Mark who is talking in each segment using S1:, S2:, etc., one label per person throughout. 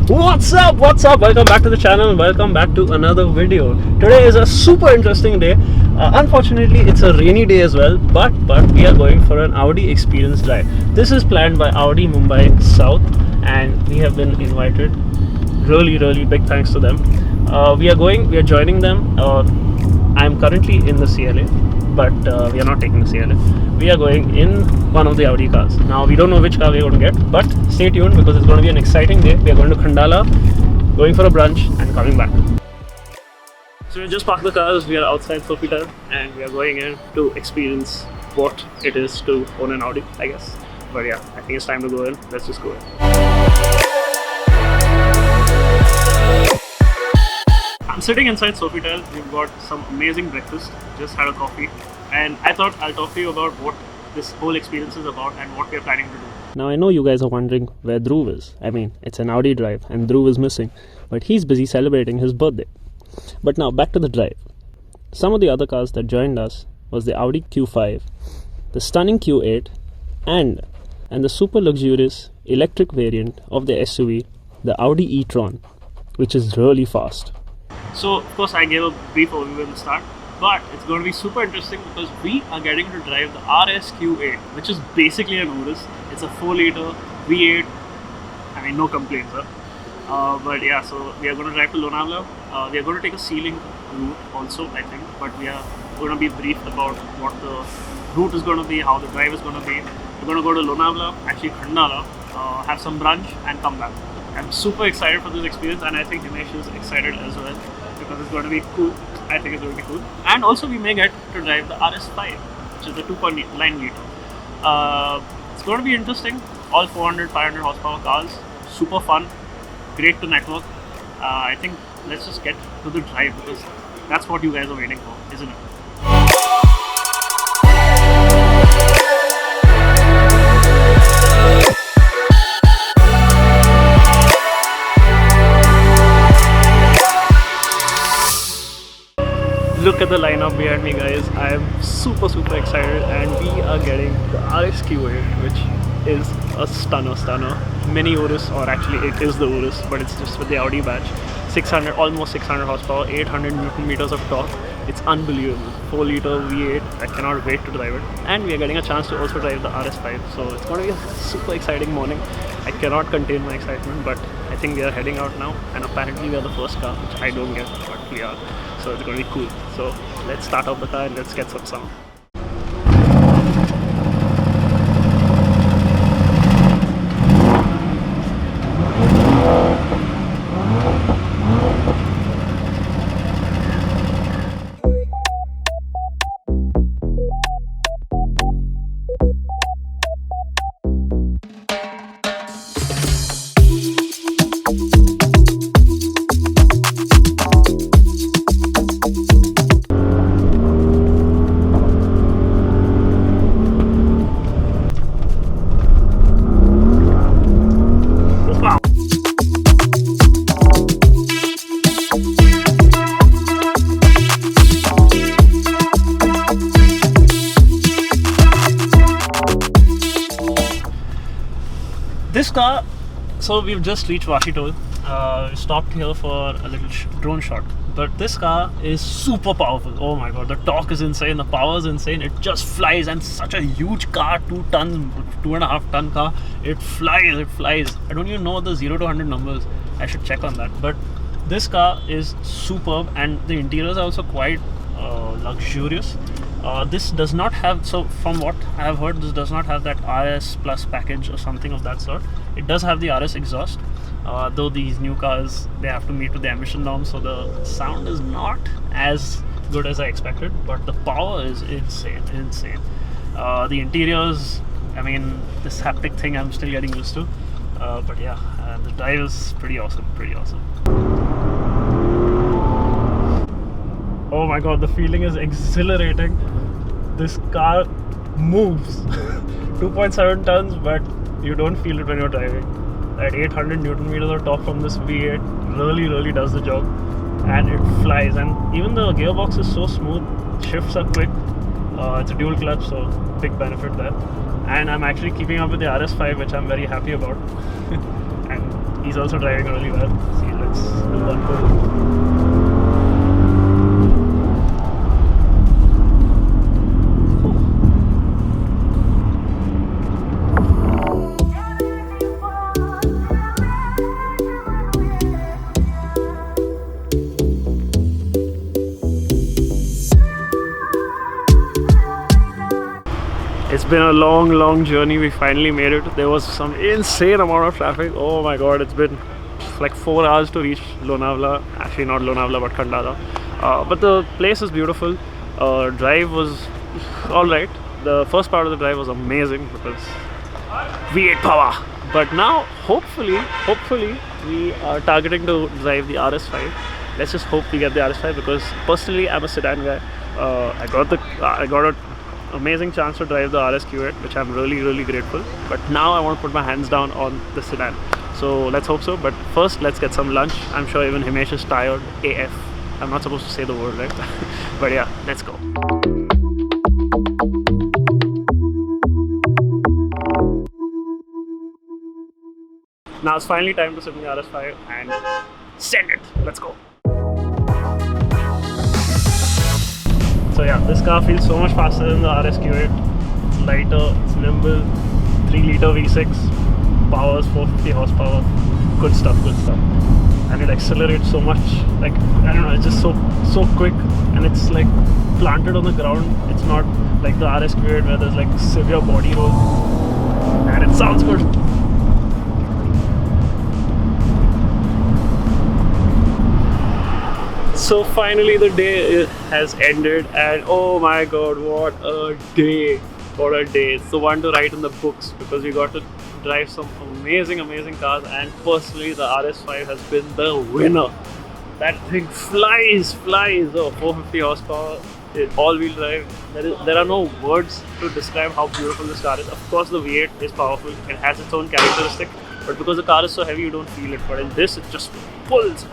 S1: What's up? Welcome back to the channel. Welcome back to another video. Today is a super interesting day. Unfortunately, it's a rainy day as well, but we are going for an Audi experience drive. This is planned by Audi Mumbai South, and we have been invited. Really big thanks to them. We are joining them. I'm currently in the CLA, but we are not taking the CLA. We are going in one of the Audi cars. Now we don't know which car we are going to get, but stay tuned because it's going to be an exciting day. We are going to Khandala, going for a brunch and coming back. So we just parked the cars. We are outside Sofitel and we are going in to experience what it is to own an Audi, I guess. But yeah, I think it's time to go in. Let's just go in. I'm sitting inside Sofitel. We've got some amazing breakfast. Just had a coffee. And I thought I'll talk to you about what this whole experience is about and what we're planning to do. Now I know you guys are wondering where Dhruv is. I mean, it's an Audi drive and Dhruv is missing. But he's busy celebrating his birthday. But now back to the drive. Some of the other cars that joined us was the Audi Q5, the stunning Q8 and the super luxurious electric variant of the SUV, the Audi e-tron, which is really fast. So of course I gave a brief overview at the start, but it's going to be super interesting because we are getting to drive the RSQ8, which is basically an Urus. It's a 4-liter V8. I mean, no complaints, huh? But yeah, so we are going to drive to Lonavala. We are going to take a ceiling route also, I think, but we are going to be briefed about what the route is going to be, how the drive is going to be. We're going to go to Lonavala, actually Khandala, have some brunch and come back. I'm super excited for this experience and I think Himesh is excited as well because it's going to be cool. I think it's going to be cool. And also we may get to drive the RS5, which is the 2.9 liter. It's going to be interesting. All 400, 500 horsepower cars. Super fun. Great to network. I think let's just get to the drive because that's what you guys are waiting for, isn't it? Look at the lineup behind me, guys. I am super excited and we are getting the RSQ8, which is a stunner. Mini Urus, or actually it is the Urus, but it's just with the Audi badge. Almost 600 horsepower, 800 Newton meters of torque. It's unbelievable. 4-liter V8. I cannot wait to drive it. And we are getting a chance to also drive the RS5. So it's going to be a super exciting morning. I cannot contain my excitement, but I think we are heading out now. And apparently we are the first car, which I don't get, but we are. So it's going to be cool. So let's start up the car and let's get some sound. This car, so we've just reached Washitol. We stopped here for a little drone shot. But this car is super powerful. Oh my god, the torque is insane, the power is insane. It just flies, and such a huge car, 2.5 ton car. It flies. I don't even know the 0 to 100 numbers. I should check on that. But this car is superb, and the interiors are also quite luxurious. This does not have, so from what I have heard, this does not have that RS Plus package or something of that sort. It does have the RS exhaust, though these new cars, they have to meet with the emission norms, so the sound is not as good as I expected, but the power is insane. The interiors, I mean, this haptic thing I'm still getting used to, but yeah, the drive is pretty awesome. Oh my god, the feeling is exhilarating. This car moves. 2.7 tons, but you don't feel it when you're driving. That 800 Newton meters of torque from this V8 really does the job. And it flies. And even the gearbox is so smooth, shifts are quick. It's a dual clutch, so big benefit there. And I'm actually keeping up with the RS5, which I'm very happy about. And He's also driving really well. See, let's do one more. It's been a long journey. We finally made it. There was some insane amount of traffic. Oh my god, it's been like 4 hours to reach Lonavala. Actually not Lonavala but Khandala. But the place is beautiful. Drive was alright. The first part of the drive was amazing because V8 power. But now hopefully we are targeting to drive the RS5. Let's just hope we get the RS5 because personally I'm a sedan guy. I got a amazing chance to drive the RSQ8, which I'm really grateful. But now I want to put my hands down on the sedan. So let's hope so. But first, let's get some lunch. I'm sure even Himesh is tired AF. I'm not supposed to say the word, right? But yeah, let's go. Now it's finally time to sit in the RS5 and send it. Let's go. So yeah, this car feels so much faster than the RSQ8. Lighter, it's nimble, 3-litre V6, powers 450 horsepower. Good stuff. And it accelerates so much. Like, I don't know, it's just so quick, and it's like planted on the ground. It's not like the RSQ8 where there's like severe body roll. And it sounds good. So finally the day has ended, and oh my god, what a day. It's the one to write in the books because we got to drive some amazing cars, and personally the RS5 has been the winner. That thing flies. Oh, 450 horsepower, all-wheel drive. There are no words to describe how beautiful this car is. Of course the V8 is powerful, it has its own characteristic, but because the car is so heavy you don't feel it, but in this it just pulls.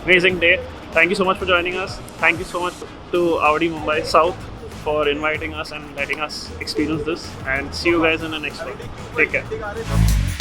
S1: Amazing day. Thank you so much for joining us. Thank you so much to Audi Mumbai South for inviting us and letting us experience this. And see you guys in the next one. Take care.